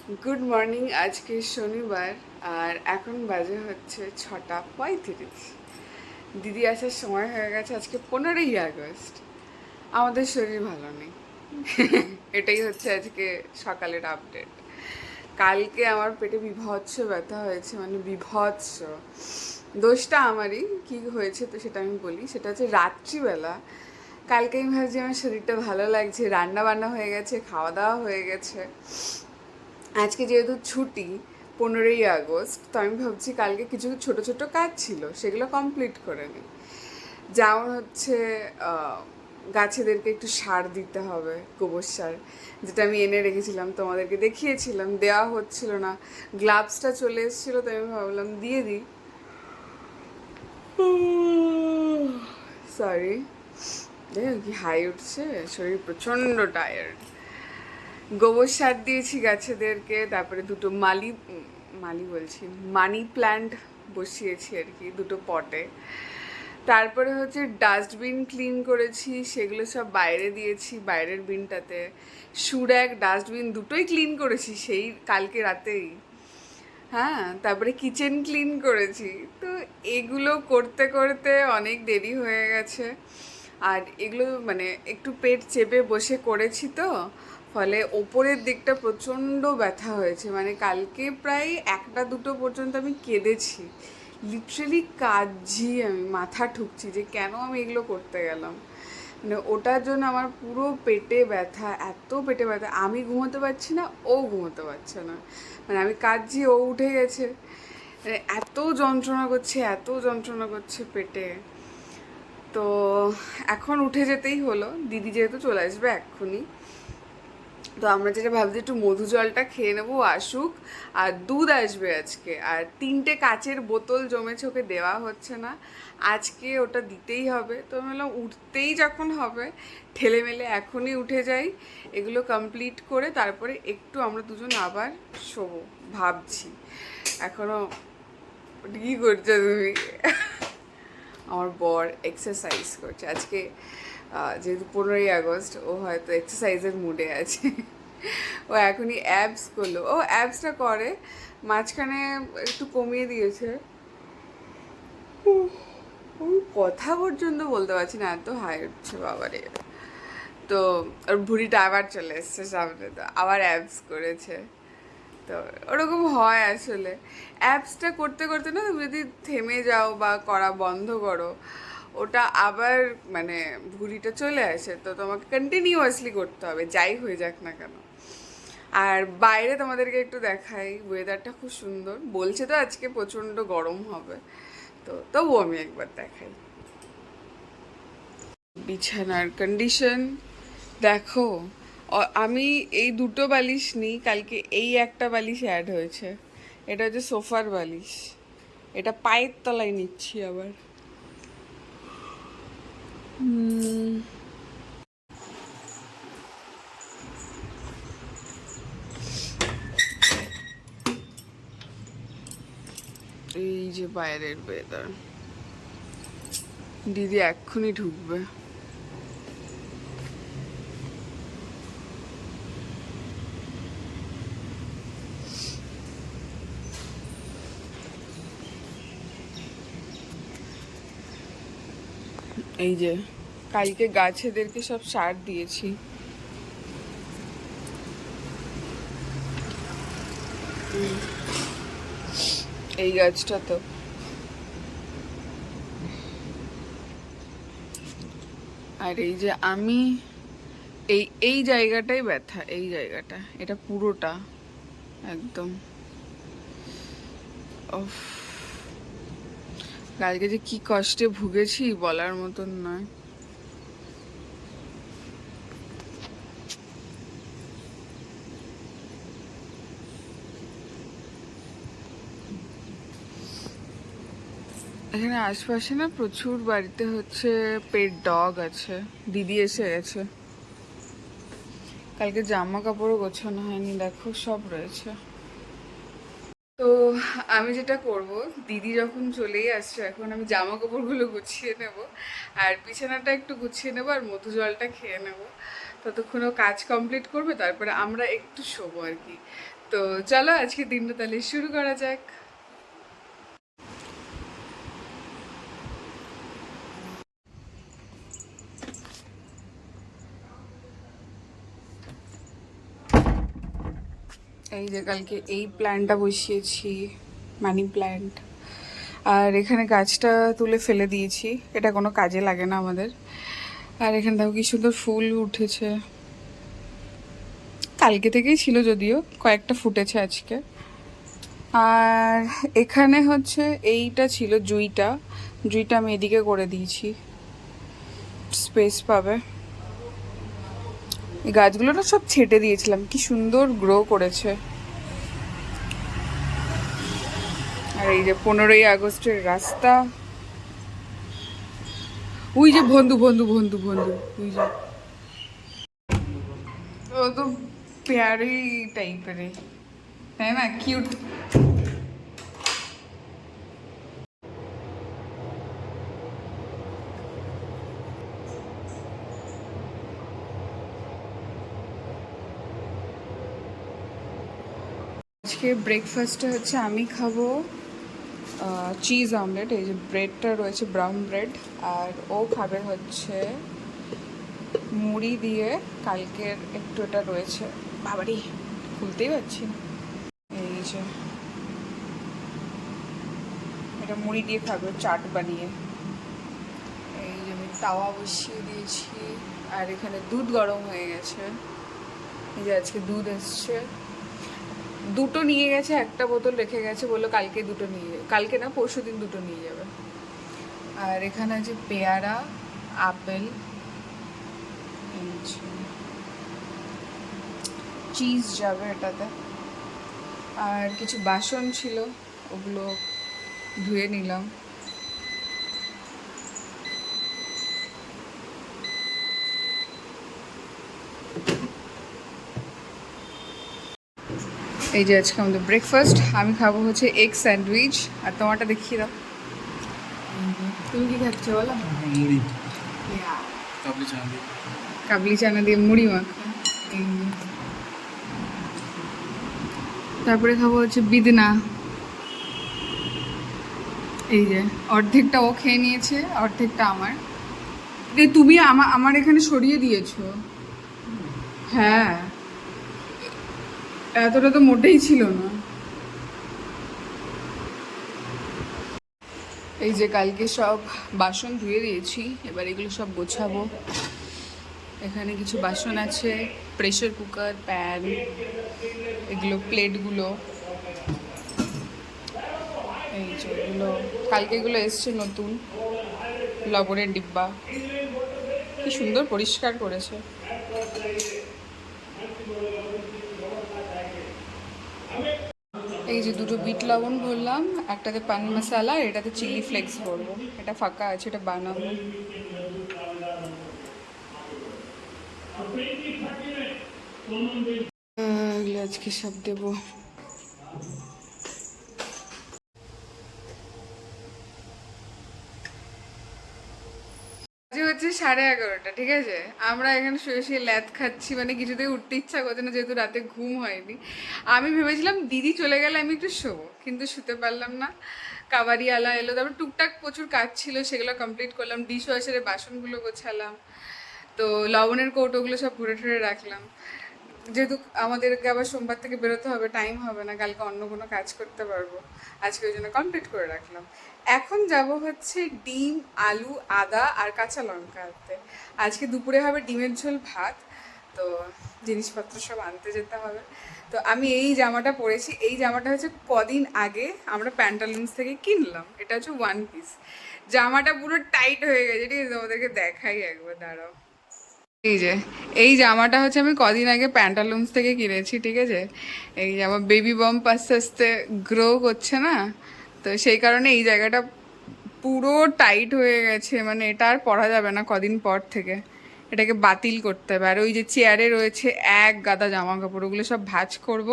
Good morning. আজকে শনিবার আর এখন বাজে হচ্ছে 6:35। দিদি আসার সময় হয়ে গেছে। আজকে 15ই আগস্ট। আমাদের শরীর ভালো নেই। এটাই হচ্ছে আজকে সকালের আপডেট। কালকে আমার পেটে বীভৎস ব্যথা হয়েছে, মানে বীভৎস। দোষটা আমারই। কি হয়েছে তো সেটা আমি বলি। সেটা হচ্ছে রাত্রিবেলা কালকে আমি ভাবছি আমার শরীরটা ভালো লাগছে, রান্না বান্না হয়ে গেছে, খাওয়া দাওয়া হয়ে গেছে। আজকে যেহেতু ছুটি, 15ই আগস্ট, তো আমি ভাবছি কালকে কিছু ছোট ছোট কাজ ছিল, সেগুলো কমপ্লিট করে নিই। যেমন হচ্ছে গাছেদেরকে একটু সার দিতে হবে, গোবর সার, যেটা আমি এনে রেখেছিলাম, তোমাদেরকে দেখিয়েছিলাম। দেওয়া হচ্ছিল না, গ্লাভসটা চলে এসেছিলো, তো আমি ভাবলাম দিয়ে দিই। সরি, দেখো কি হাই উঠছে, শরীর প্রচণ্ড টায়ার্ড। গোবর সার দিয়েছি গাছেদেরকে, তারপরে দুটো মালি বলছি মানি প্ল্যান্ট বসিয়েছি আর কি, দুটো পটে। তারপরে হচ্ছে ডাস্টবিন ক্লিন করেছি, সেগুলো সব বাইরে দিয়েছি, বাইরের বিনটাতে। সুরাক ডাস্টবিন দুটোই ক্লিন করেছি সেই কালকে রাতেই। হ্যাঁ, তারপরে কিচেন ক্লিন করেছি। তো এগুলো করতে করতে অনেক দেরি হয়ে গেছে। আর এগুলো মানে একটু পেট চেপে বসে করেছি, তো ফলে ওপরের দিকটা প্রচণ্ড ব্যথা হয়েছে। মানে কালকে প্রায় 1টা 2টো পর্যন্ত আমি কেঁদেছি, লিটারেলি কাঁদছি, আমি মাথা ঠুকছি যে কেন আমি এগুলো করতে গেলাম। মানে ওটার জন্য আমার পুরো পেটে ব্যথা, এত পেটে ব্যথা, আমি ঘুমোতে পারছি না, ও ঘুমোতে পারছে না। মানে আমি কাঁদছি, ও উঠে গেছে। মানে এত যন্ত্রণা করছে, এত যন্ত্রণা করছে পেটে। তো এখন উঠে যেতেই হলো, দিদি যেহেতু চলে আসবে এক্ষুনি। তো আমরা যেটা ভাবছি, একটু মধু জলটা খেয়ে নেবো, আসুক। আর দুধ আসবে আজকে, আর 3টে কাচের বোতল জমেছে, ওকে দেওয়া হচ্ছে না। আজকে ওটা দিতেই হবে। তো আমি বললাম উঠতেই যখন হবে, ঠেলে মেলে এখনই উঠে যাই, এগুলো কমপ্লিট করে তারপরে একটু আমরা দুজন আবার শোবো ভাবছি। এখনো কী করছো তুমি? আমার বর এক্সারসাইজ করছে আজকে। যেহেতু 15ই আগস্ট, ও হয়তো এক্সারসাইজের মুডে আছে। ও এখনই অ্যাবস করলো, ও অ্যাবসটা করে, মাঝখানে একটু কমিয়ে দিয়েছে। আমি কথা পর্যন্ত বলতে পারছি না, এত হাই উঠছে বাবারে। তো ওর ভুঁড়িটা আবার চলে এসছে সামনে, তো আবার অ্যাবস করেছে। তো ওরকম হয় আসলে। অ্যাপসটা করতে করতে না, তুমি যদি থেমে যাও বা করা বন্ধ করো, ওটা আবার মানে ভুঁড়িটা চলে আসে। তো তোমাকে কন্টিনিউয়াসলি করতে হবে, যাই হয়ে যাক না কেন। আর বাইরে তোমাদেরকে একটু দেখাই, ওয়েদারটা খুব সুন্দর বলছে, তো আজকে প্রচণ্ড গরম হবে। তো তবু আমি একবার দেখাই বিছানার কন্ডিশন। দেখো, আমি এই দুটো বালিশ নিই, কালকে এই একটা বালিশ অ্যাড হয়েছে। এটা হচ্ছে সোফার বালিশ, এটা পায়ের তলায় নিচ্ছি আবার। এই যে বাইরের ওয়েদার, দিদি এক্ষুনি ঢুকবে। এই যে কালকে গাছেদেরকে সব সার দিয়েছি। এই গাছটা তো, আর এই যে আমি, এই এই জায়গাটাই ব্যথা, এই জায়গাটা, এটা পুরোটা একদম। উফ, কালকে যে কি কষ্টে ভুগেছি বলার মতন নয়। এখানে আশপাশে না প্রচুর বাড়িতে হচ্ছে পেট ডগ আছে। দিদি এসে গেছে। কালকে জামা কাপড়ও গোছানো হয়নি, দেখো সব রয়েছে। তো আমি যেটা করব, দিদি যখন চলেই আসছে, এখন আমি জামা কাপড়গুলো গুছিয়ে নেব, আর বিছানাটা একটু গুছিয়ে নেবো, আর মধু জলটা খেয়ে নেব। ততক্ষণও কাজ কমপ্লিট করবে, তারপরে আমরা একটু শোবো আর কি। তো চলো আজকে দিনটা তাহলে শুরু করা যাক। এই যে কালকে এই প্ল্যান্টটা বসিয়েছি, মানি প্ল্যান্ট। আর এখানে গাছটা তুলে ফেলে দিয়েছি, এটা কোনো কাজে লাগে না আমাদের। আর এখানে দেখো কি সুন্দর ফুল উঠেছে, কালকে থেকেই ছিল যদিও, কয়েকটা ফুটেছে আজকে। আর এখানে হচ্ছে এইটা ছিল জুঁইটা, জুঁইটা আমি এদিকে করে দিয়েছি, স্পেস পাবে। এই গাছগুলো না সব ছেটে দিয়েছিলাম, কি সুন্দর গ্রো করেছে। আর এই যে 15ই আগস্টের রাস্তা, ওই যে বন্ধু বন্ধু বন্ধু বন্ধু, ওই যে ও তো প্যারি টাইপের, তাই না, কিউট। আজকে ব্রেকফাস্টে হচ্ছে আমি খাবো চিজ অমলেট, এই যে ব্রেডটা রয়েছে ব্রাউন ব্রেড। আর ও খাবে হচ্ছে মুড়ি দিয়ে, কালকের একটু এটা রয়েছে, বাবারি খুলতেই পারছি না। এই যে এটা মুড়ি দিয়ে খাবে চাট বানিয়ে। এই যে আমি তাওয়া বসিয়ে দিয়েছি, আর এখানে দুধ গরম হয়ে গেছে। এই যে আজকে দুধ এসছে, দুটো নিয়ে গেছে, একটা বোতল রেখে গেছে, বললো কালকে দুটো নিয়ে যাবে, কালকে না পরশু দিন দুটো নিয়ে যাবে। আর এখানে আছে পেয়ারা, আপেল, চিজ যাবে এটাতে। আর কিছু বাসন ছিল, ওগুলো ধুয়ে নিলাম। এই যে আজকে আমাদের ব্রেকফাস্ট, আমি খাবো হচ্ছে এগ স্যান্ডউইচ। আর তোমারটা দেখিয়ে দাও, তুমি কি খাচ্ছ বলো? মুড়ি, Yeah. কাবলি চানা দিয়ে। কাবলি চানা দিয়ে মুড়ি মাখা। এই যে। তারপরে খাবো হচ্ছে বিদনা, এই যে অর্ধেকটা ও খেয়ে নিয়েছে, অর্ধেকটা আমার। তুমি আমার এখানে সরিয়ে দিয়েছো। হ্যাঁ, এতটা তো মোটেই ছিল না। এই যে কালকে সব বাসন ধুয়ে দিয়েছি, এবার এগুলো সব গোছাবো। এখানে কিছু বাসন আছে, প্রেসার কুকার, প্যান, এগুলো প্লেটগুলো। এই যে এগুলো কালকে এগুলো এসছে নতুন, লবণের ডিব্বা, কি সুন্দর পরিষ্কার করেছে। এই যে দুটো বিট লবণ ভরলাম, একটাতে পান মশলা, আর এটাতে চিলি ফ্লেক্স ভরবো। এটা ফাঁকা আছে, এটা বানাবো। এগুলো আজকে সব দেবো। আজকে হচ্ছে 11:30, ঠিক আছে। আমরা এখানে শুয়ে শুয়ে ল্যাদ খাচ্ছি, মানে কিছুতেই উঠতে ইচ্ছা করছে না, যেহেতু রাতে ঘুম হয়নি। আমি ভেবেছিলাম দিদি চলে গেলে আমি একটু শোবো, কিন্তু শুতে পারলাম না। কাবারিওয়ালা এলো, তারপর টুকটাক প্রচুর কাজ ছিল, সেগুলো কমপ্লিট করলাম। ডিশ ওয়াশারে বাসনগুলো গোছালাম, তো লবণের কৌটোগুলো সব ভরে ঠরে রাখলাম। যেহেতু আমাদেরকে আবার সোমবার থেকে বেরোতে হবে, টাইম হবে না, কালকে অন্য কোনো কাজ করতে পারবো, আজকে ওই জন্য কমপ্লিট করে রাখলাম। এখন যাব হচ্ছে ডিম, আলু, আদা আর কাঁচা লঙ্কা আনতে। আজকে দুপুরে হবে ডিমের ঝোল, ভাত। তো জিনিসপত্র সব আনতে যেতে হবে। তো আমি এই জামাটা পরেছি, এই জামাটা হচ্ছে কদিন আগে আমরা প্যান্টালুন্স থেকে কিনলাম, এটা হচ্ছে ওয়ান পিস। জামাটা পুরো টাইট হয়ে গেছে, ঠিক আছে, তোমাদেরকে দেখাই একবার, দাঁড়াও। এই যে এই জামাটা হচ্ছে আমি কদিন আগে প্যান্টালুন্স থেকে কিনেছি, ঠিক আছে। এই যে আমার বেবি বাম্প আস্তে আস্তে গ্রো করছে না, তো সেই কারণে এই জায়গাটা পুরো টাইট হয়ে গেছে, মানে এটা আর পরা যাবে না কদিন পর থেকে, এটাকে বাতিল করতে হবে। আর ওই যে চেয়ারে রয়েছে এক গাদা জামা কাপড়, ওগুলো সব ভাঁজ করব,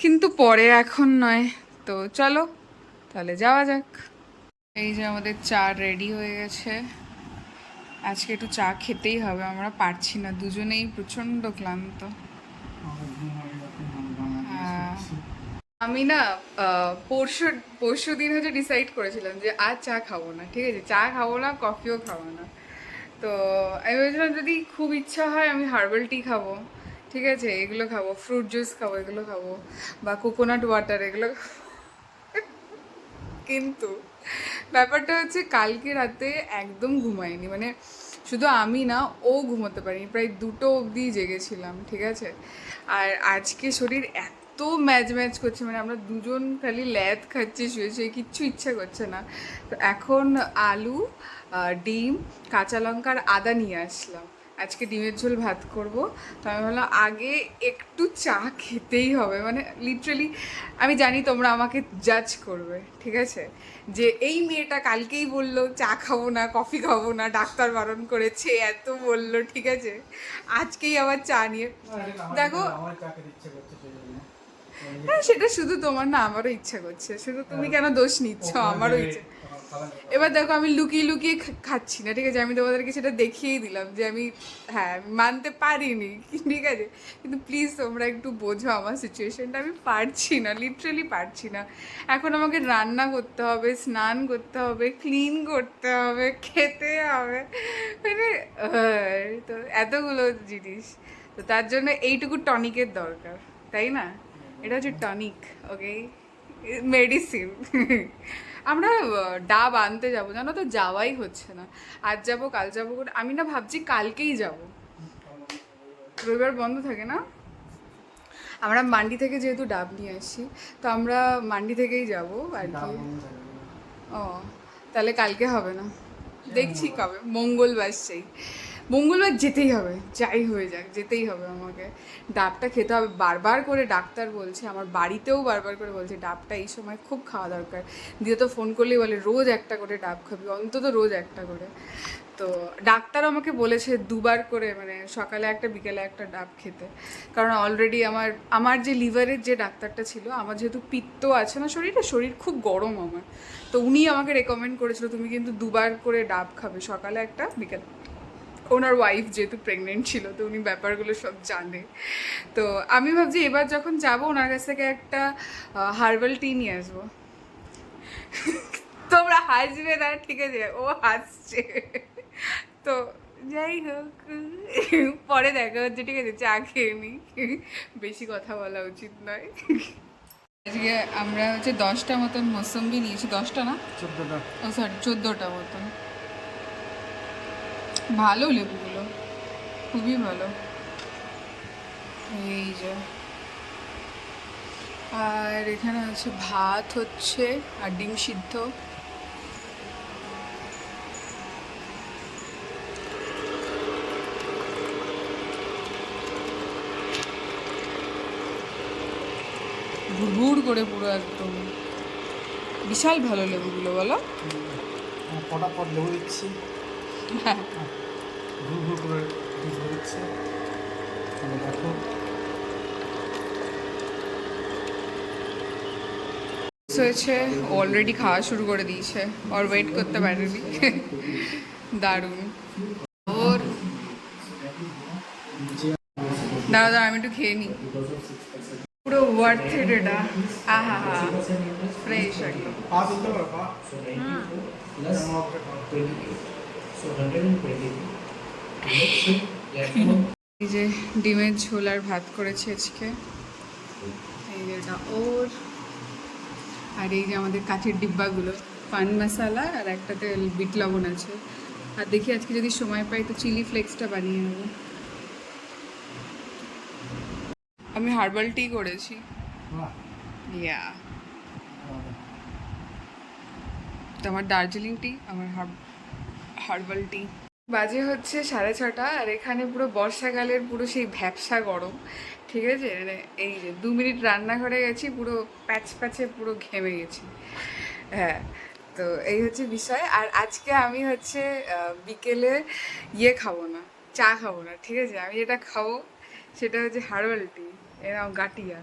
কিন্তু পরে, এখন নয়। তো চলো তাহলে যাওয়া যাক। এই যে আমাদের চা রেডি হয়ে গেছে, আজকে একটু চা খেতেই হবে, আমরা পারছি না, দুজনেই প্রচণ্ড ক্লান্ত। আমি না পরশু পরশু দিন হচ্ছে ডিসাইড করেছিলাম যে আর চা খাবো না, ঠিক আছে, চা খাবো না, কফিও খাবো না। তো আমি ভেবেছিলাম যদি খুব ইচ্ছা হয় আমি হার্বাল টি খাবো, ঠিক আছে, এগুলো খাবো, ফ্রুট জুস খাবো, এগুলো খাবো, বা কোকোনাট ওয়াটার এগুলো কিন্তু ব্যাপারটা হচ্ছে কালকে রাতে একদম ঘুমাইনি, মানে শুধু আমি না, ও ঘুমোতে পারিনি, প্রায় 2টো অবধি জেগেছিলাম, ঠিক আছে। আর আজকে শরীর এত ম্যাচ ম্যাচ করছে, মানে আমরা দুজন খালি ল্যাদ খাচ্ছি শুয়ে শুয়ে, কিচ্ছু ইচ্ছা করছে না। তো এখন আলু, ডিম, কাঁচা লঙ্কা আর আদা নিয়ে আসলাম, আজকে ডিমের ঝোল ভাত করব। তো আমি ভাবলাম আগে একটু চা খেতেই হবে, মানে লিটারালি আমি জানি তোমরা আমাকে জাজ করবে, ঠিক আছে, যে এই মেয়েটা কালকেই বললো চা খাবো না, কফি খাবো না, ডাক্তার বারণ করেছে, এত বললো, ঠিক আছে, আজকেই আবার চা নিয়ে দেখো। হ্যাঁ, সেটা শুধু তোমার না, আমারও ইচ্ছা করছে, শুধু তুমি কেন দোষ নিচ্ছ, আমারও ইচ্ছা। এবার দেখো আমি লুকিয়ে লুকিয়ে খাচ্ছি না, ঠিক আছে, আমি তোমাদেরকে সেটা দেখিয়েই দিলাম যে আমি, হ্যাঁ, আমি মানতে পারিনি, ঠিক আছে, কিন্তু প্লিজ তোমরা একটু বোঝো আমার সিচুয়েশনটা, আমি পারছি না, লিটারালি পারছি না। এখন আমাকে রান্না করতে হবে, স্নান করতে হবে, ক্লিন করতে হবে, খেতে হবে, মানে তো এতগুলো জিনিস, তো তার জন্য এইটুকু টনিকের দরকার, তাই না? এটা হচ্ছে টনিক, ওকে, মেডিসিন। আমরা ডাব আনতে যাবো, জানো তো, যাওয়াই হচ্ছে না, আজ যাবো কাল যাবো করে, আমি না ভাবছি কালকেই যাব, রবিবার বন্ধ থাকে না। আমরা মান্ডি থেকে যেহেতু ডাব নিয়ে আসি, তো আমরা মান্ডি থেকেই যাব আর কি। ও, তাহলে কালকে হবে না, দেখছি কবে, মঙ্গলবার, সেই মঙ্গলবার যেতেই হবে, যাই হয়ে যাক যেতেই হবে আমাকে, ডাবটা খেতে হবে, বারবার করে ডাক্তার বলছে, আমার বাড়িতেও বারবার করে বলছে ডাবটা এই সময় খুব খাওয়া দরকার, দিয়ে তো ফোন করলেই বলে রোজ একটা করে ডাব খাবি, অন্তত রোজ একটা করে। তো ডাক্তার আমাকে বলেছে 2বার করে, মানে সকালে একটা বিকেলে একটা ডাব খেতে, কারণ অলরেডি আমার আমার যে লিভারের যে ডাক্তারটা ছিল, আমার যেহেতু পিত্ত আছে না শরীরে, শরীর খুব গরম আমার, তো উনি আমাকে রেকমেন্ড করেছিল তুমি কিন্তু 2বার করে ডাব খাবে, সকালে একটা বিকেল। ওনার ওয়াইফ যেহেতু প্রেগনেন্ট ছিল, তো উনি ব্যাপারগুলো সব জানে। তো আমি ভাবছি এবার যখন যাব ওনার কাছ থেকে একটা হার্বাল টি নিয়ে আসবো। তোমরা হাসবে না, ঠিক আছে, ও হাসছে। তো যাই হোক, পরে দেখা হচ্ছে, ঠিক আছে, চা খেয়ে নি, বেশি কথা বলা উচিত নয়। আজকে আমরা হচ্ছে 10টা মতন মৌসম্বি নিয়েছি, 10টা না 14টা, ও সরি 14টা মতন। ভালো লেবুগুলো, খুবই ভালো। এই যে, আর এখানে আছে ভাত হচ্ছে, আর ডিম সিদ্ধ। ভুড় করে পুরো একদম বিশাল ভালো লেবুগুলো, বলো। ফটাফট লেবু দিচ্ছি, ঘুর ঘুর করে দিচ্ছে, দেখো। হয়েছে, অলরেডি খাওয়া শুরু করে দিয়েছে, আর ওয়েট করতে পারেনি, দারুণ। ওর দাঁড়া দাঁড়া, আমি একটু খেয়ে নিই, পুরো ওয়ার্থ ইট এটা, আহা হা, ফ্রেশ একদম। এই যে ডিমের ঝোল আর ভাত করেছি আজকে, এই যে এটা ওর, আর এই যে আমাদের কাঠের ডিব্বাগুলো, পান মশালা আর একটাতে বিট লবণ আছে, আর দেখি আজকে যদি সময় পাই তো চিলি ফ্লেক্সটা বানিয়ে নেবো। আমি হার্বাল টি করেছি, ইয়া, তোমার দার্জিলিং টি, আমার হার্বাল টি। বাজে হচ্ছে 6:30, আর এখানে পুরো বর্ষাকালের পুরো সেই ভ্যাপসা গরম, ঠিক আছে, মানে এই যে 2 মিনিট রান্নাঘরে গেছি, পুরো প্যাচ প্যাচে পুরো ঘেমে গেছি, হ্যাঁ। তো এই হচ্ছে বিষয়, আর আজকে আমি হচ্ছে বিকেলে ইয়ে খাবো না, চা খাবো না, ঠিক আছে, আমি যেটা খাবো সেটা হচ্ছে হার্বাল টি, এরকম গাটিয়া,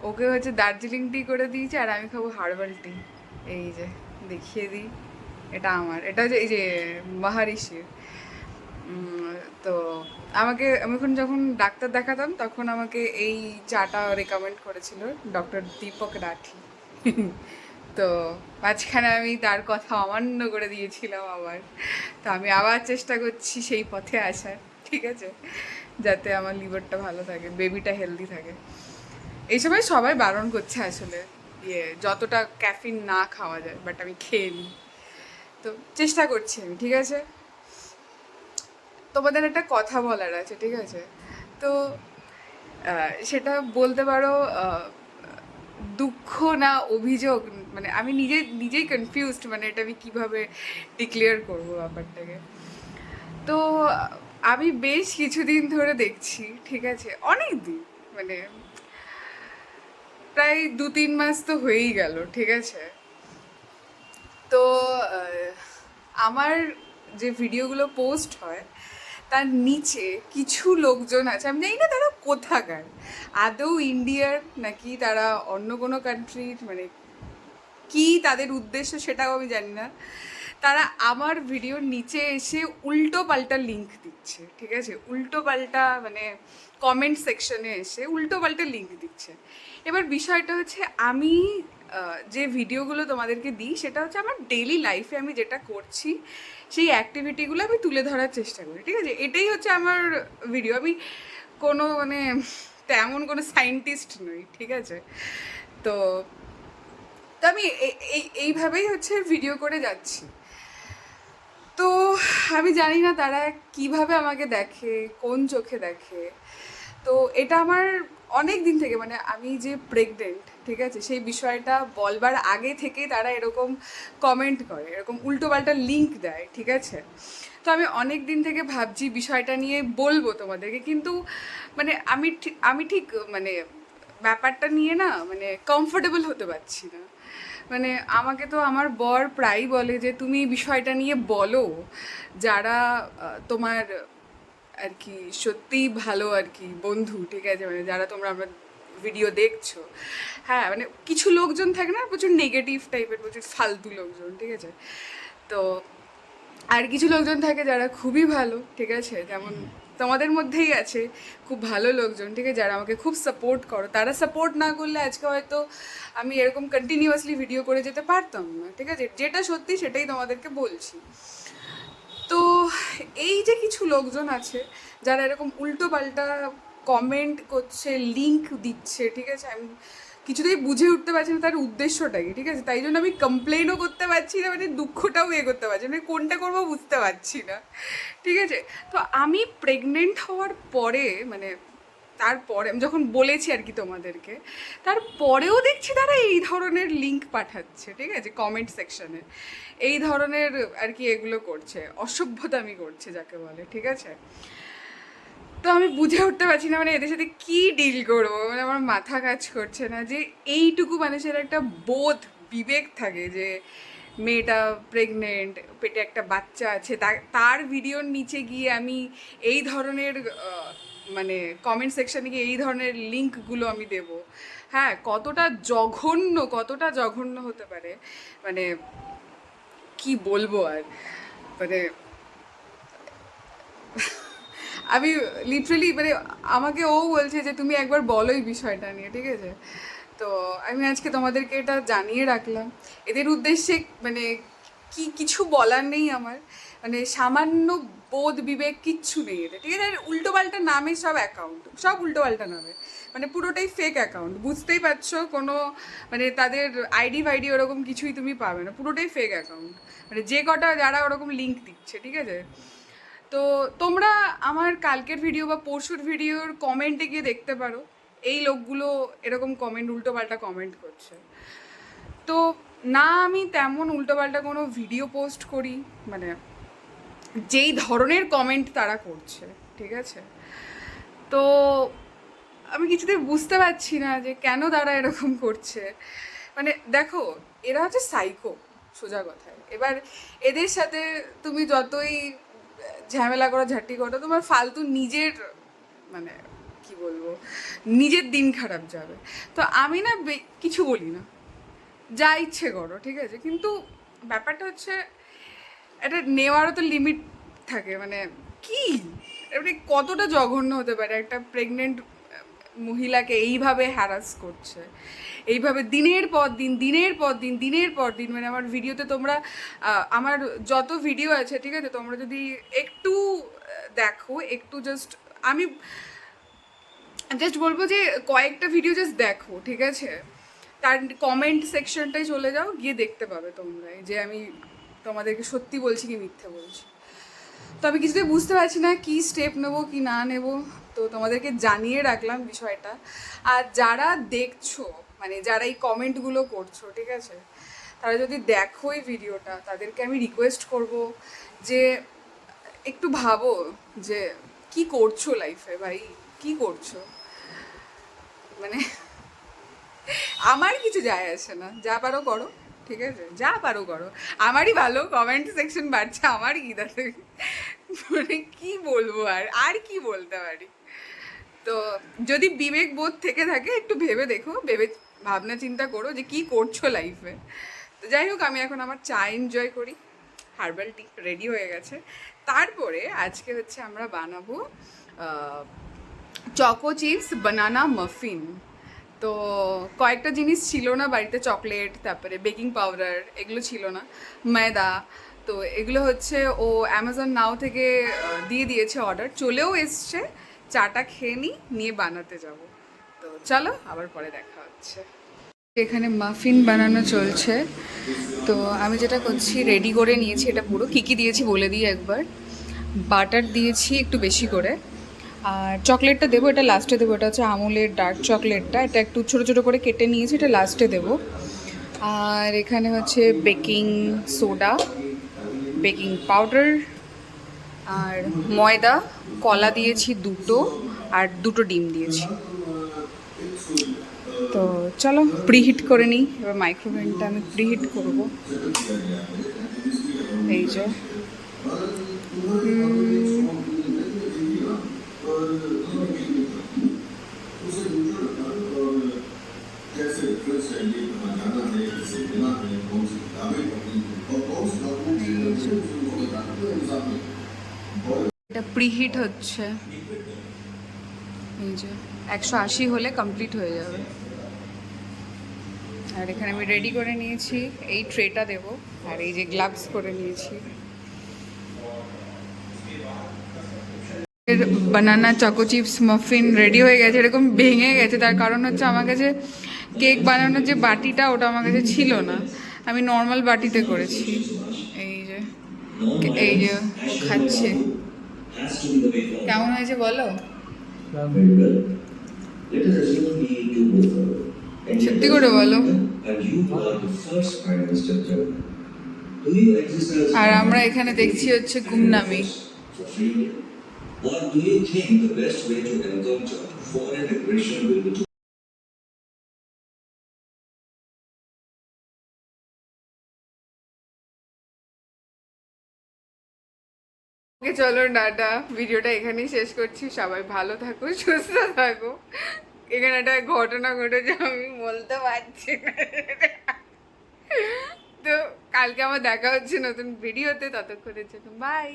ওকে হচ্ছে দার্জিলিং টি করে দিয়েছে, আর আমি খাবো হার্বাল টি। এই যে দেখিয়ে দিই, এটা আমার, এটা হচ্ছে এই যে মহারিষির তো আমি এখন যখন ডাক্তার দেখাতাম তখন আমাকে এই চাটা রেকমেন্ড করেছিল ডক্টর দীপক রাঠি। তো মাঝখানে আমি তার কথা অমান্য করে দিয়েছিলাম আবার। তো আমি আবার চেষ্টা করছি সেই পথে আসার, ঠিক আছে, যাতে আমার লিভারটা ভালো থাকে, বেবিটা হেলদি থাকে। এই সময় সবাই বারণ করছে আসলে যতটা ক্যাফিন না খাওয়া যায়, বাট আমি খেয়ে নিই। তো চেষ্টা করছি আমি, ঠিক আছে। তোমাদের একটা কথা বলার আছে, ঠিক আছে। তো সেটা বলতে পারো দুঃখ না অভিযোগ, মানে আমি নিজেই কনফিউজড, মানে এটা আমি কীভাবে ডিক্লেয়ার করবো ব্যাপারটাকে। তো আমি বেশ কিছুদিন ধরে দেখছি, ঠিক আছে, অনেক দিন, মানে প্রায় 2-3 মাস তো হয়েই গেল, ঠিক আছে। তো আমার যে ভিডিওগুলো পোস্ট হয় তার নিচে কিছু লোকজন আছে, আমি জানি না তারা কোথাকার, আদৌ ইন্ডিয়ার নাকি তারা অন্য কোনো কান্ট্রির, মানে কি তাদের উদ্দেশ্য সেটাও আমি জানি না। তারা আমার ভিডিওর নিচে এসে উল্টো পাল্টা লিঙ্ক দিচ্ছে, ঠিক আছে, উল্টো পাল্টা, মানে কমেন্ট সেকশনে এসে উল্টো পাল্টা লিঙ্ক দিচ্ছে। এবার বিষয়টা হচ্ছে, আমি যে ভিডিওগুলো তোমাদেরকে দিই সেটা হচ্ছে আমার ডেইলি লাইফে আমি যেটা করছি সেই অ্যাক্টিভিটিগুলো আমি তুলে ধরার চেষ্টা করি, ঠিক আছে। এটাই হচ্ছে আমার ভিডিও। আমি কোনো মানে তেমন কোনো সায়েন্টিস্ট নই, ঠিক আছে। তো তো আমি এইভাবেই হচ্ছে ভিডিও করে যাচ্ছি। তো আমি জানি না তারা কিভাবে আমাকে দেখে, কোন চোখে দেখে। তো এটা আমার অনেক দিন থেকে, মানে আমি যে প্রেগনেন্ট, ঠিক আছে, সেই বিষয়টা বলবার আগে থেকে তারা এরকম কমেন্ট করে, এরকম উল্টোপাল্টা লিঙ্ক দেয়, ঠিক আছে। তো আমি অনেক দিন থেকে ভাবছি বিষয়টা নিয়ে বলবো তোমাদেরকে, কিন্তু মানে আমি ঠিক মানে ব্যাপারটা নিয়ে না, মানে কমফোর্টেবল হতে পারছি না। মানে আমাকে তো আমার বর প্রায়ই বলে যে তুমি বিষয়টা নিয়ে বলো, যারা তোমার আর কি সত্যিই ভালো আর কি বন্ধু, ঠিক আছে, মানে যারা তোমরা আমার ভিডিও দেখছো। হ্যাঁ, মানে কিছু লোকজন থাকে না প্রচুর নেগেটিভ টাইপের, প্রচুর ফালতু লোকজন, ঠিক আছে। তো আর কিছু লোকজন থাকে যারা খুবই ভালো, ঠিক আছে, যেমন তোমাদের মধ্যেই আছে খুব ভালো লোকজন, ঠিক আছে, যারা আমাকে খুব সাপোর্ট করো। তারা সাপোর্ট না করলে আজকে হয়তো আমি এরকম কন্টিনিউয়াসলি ভিডিও করে যেতে পারতাম না, ঠিক আছে। যেটা সত্যি সেটাই তোমাদেরকে বলছি। তো এই যে কিছু লোকজন আছে যারা এরকম উল্টো পাল্টা কমেন্ট করছে, লিঙ্ক দিচ্ছে, ঠিক আছে, আমি কিছুতেই বুঝে উঠতে পারছি না তার উদ্দেশ্যটা কি, ঠিক আছে। তাই জন্য আমি কমপ্লেনও করতে পারছি না, মানে দুঃখটাও করতে পারছি না, মানে কোনটা করবো বুঝতে পারছি না, ঠিক আছে। তো আমি প্রেগনেন্ট হওয়ার পরে, মানে তারপরে আমি যখন বলেছি আর কি তোমাদেরকে, তারপরেও দেখছি তারা এই ধরনের লিঙ্ক পাঠাচ্ছে, ঠিক আছে, কমেন্ট সেকশনে এই ধরনের আর কি এগুলো করছে, অসভ্যতামি করছে যাকে বলে, ঠিক আছে। তো আমি বুঝে উঠতে পারছি না, মানে এদের সাথে কি ডিল করবো, মানে আমার মাথা কাজ করছে না যে এইটুকু মানুষের একটা বোধ বিবেক থাকে যে মেয়েটা প্রেগনেন্ট, পেটে একটা বাচ্চা আছে, তার ভিডিওর নিচে গিয়ে আমি এই ধরনের মানে কমেন্ট সেকশানে গিয়ে এই ধরনের লিঙ্কগুলো আমি দেব। হ্যাঁ, কতটা জঘন্য হতে পারে, মানে কি বলবো আর, মানে আমি লিটারেলি, মানে আমাকে ও বলছে যে তুমি একবার বলো এই বিষয়টা নিয়ে, ঠিক আছে। তো আমি আজকে তোমাদেরকে এটা জানিয়ে রাখলাম। এদের উদ্দেশ্যে মানে কিছু বলার নেই আমার, মানে সামান্য বোধ বিবেক কিচ্ছু নেই এদের, ঠিক আছে। উল্টোপাল্টা নামে সব অ্যাকাউন্ট, সব উল্টোপাল্টা নামে, মানে পুরোটাই ফেক অ্যাকাউন্ট, বুঝতেই পারছো। কোনো মানে তাদের আইডি ফাইডি ওরকম কিছুই তুমি পাবে না, পুরোটাই ফেক অ্যাকাউন্ট, মানে যে কটা যারা ওরকম লিঙ্ক দিচ্ছে, ঠিক আছে। তো তোমরা আমার কালকের ভিডিও বা পরশুর ভিডিওর কমেন্টে গিয়ে দেখতে পারো, এই লোকগুলো এরকম কমেন্ট, উল্টোপাল্টা কমেন্ট করছে। তো না আমি তেমন উল্টোপাল্টা কোনো ভিডিও পোস্ট করি, মানে যেই ধরনের কমেন্ট তারা করছে, ঠিক আছে। তো আমি কিছুতেই বুঝতে পারছি না যে কেন তারা এরকম করছে। মানে দেখো, এরা হচ্ছে সাইকো, সোজা কথায়। এবার এদের সাথে তুমি যতই ঝামেলা করো, ঝাঁটি করো, তোমার ফালতু নিজের, মানে কি বলবো, নিজের দিন খারাপ যাবে। তো আমি না কিছু বলি না, যা ইচ্ছে করো, ঠিক আছে। কিন্তু ব্যাপারটা হচ্ছে এটা নেওয়ারও তো লিমিট থাকে, মানে কি এবারে কতটা জঘন্য হতে পারে একটা প্রেগনেন্ট মহিলাকে এইভাবে হ্যারাস করছে, এইভাবে দিনের পর দিন দিনের পর দিন দিনের পর দিন। মানে আমার ভিডিওতে তোমরা আমার যত ভিডিও আছে ঠিক আছে, তোমরা যদি একটু দেখো, একটু জাস্ট আমি জাস্ট বলবো যে কয়েকটা ভিডিও জাস্ট দেখো ঠিক আছে, তার কমেন্ট সেকশনটাই চলে যাও, গিয়ে দেখতে পাবে তোমরা যে আমি তোমাদেরকে সত্যি বলছি কি মিথ্যে বলছি। তো আমি কিছুতেই বুঝতে পারছি না কি স্টেপ নেবো কি না নেবো, তো তোমাদেরকে জানিয়ে রাখলাম বিষয়টা। আর যারা দেখছো, মানে যারা এই কমেন্টগুলো করছো ঠিক আছে, তারা যদি দেখো এই ভিডিওটা, তাদেরকে আমি রিকোয়েস্ট করব যে একটু ভাবো যে কি করছো লাইফে ভাই, কি করছো। মানে আমার কিছু যায় আসে না, যা পারো করো ঠিক আছে, যা পারো করো, আমারই ভালো, কমেন্ট সেকশন বাড়ছে, আমার কি তাতে, মানে কি বলবো আর কি বলতে পারি। তো যদি বিবেক বোধ থেকে থাকে একটু ভেবে দেখো, ভেবে ভাবনা চিন্তা করো যে কি করছো লাইফে। তো যাই হোক, আমি এখন আমার চা এনজয় করি, হার্বাল টি রেডি হয়ে গেছে। তারপরে আজকে হচ্ছে আমরা বানাবো চকো চিপস বানানা মাফিন। তো কয়েকটা জিনিস ছিল না বাড়িতে, চকলেট, তারপরে বেকিং পাউডার, এগুলো ছিল না, ময়দা। তো এগুলো হচ্ছে ও অ্যামাজন নাও থেকে দিয়ে দিয়েছে অর্ডার, চলেও এসছে। চাটা খেয়ে নিয়ে বানাতে যাব। তো চলো আবার পরে দেখা হচ্ছে। এখানে মাফিন বানানো চলছে। তো আমি যেটা করছি, রেডি করে নিয়েছি এটা পুরো, কী কী দিয়েছি বলে দিই একবার। বাটার দিয়েছি একটু বেশি করে, আর চকলেটটা দেবো, এটা লাস্টে দেবো, এটা হচ্ছে আমুলের ডার্ক চকলেটটা, এটা একটু ছোটো ছোটো করে কেটে নিয়েছি, এটা লাস্টে দেবো। আর এখানে হচ্ছে বেকিং সোডা, বেকিং পাউডার, আর ময়দা, কলা দিয়েছি দুটো, আর দুটো ডিম দিয়েছি। তো চলো প্রিহিট করে নিই এবার, মাইক্রোওভেনটা আমি প্রিহিট করবো। এই যে এটা প্রিহিট হচ্ছে, এই যে 180 হলে কমপ্লিট হয়ে যাবে। আর এখানে আমি রেডি করে নিয়েছি, এই ট্রেটা দেব, আর এই যে গ্লাভস করে নিয়েছি। বানানা চকো চিপস মাফিন রেডি হয়ে গেছে, এরকম ভেঙে গেছে, তার কারণ হচ্ছে আমার কাছে কেক বানানোর যে বাটিটা ওটা আমার কাছে ছিল না, আমি নর্মাল বাটিতে করেছি। এই যে ও খাচ্ছে, কেমন হয়েছে বলো, সত্যি করে বলো। আর আমরা এখানে দেখছি হচ্ছে Gumnaami. What do you think the best way to encounter foreign aggression will be? ওকে চলো টাটা, ভিডিওটা এখানেই শেষ করছি, সবাই ভালো থাকো, সুস্থ থাকো। এখানে একটা ঘটনা ঘটেছে, আমি বলতে পারছি না। তো কালকে আমার দেখা হচ্ছে নতুন ভিডিওতে, ততক্ষণের জন্য বাই।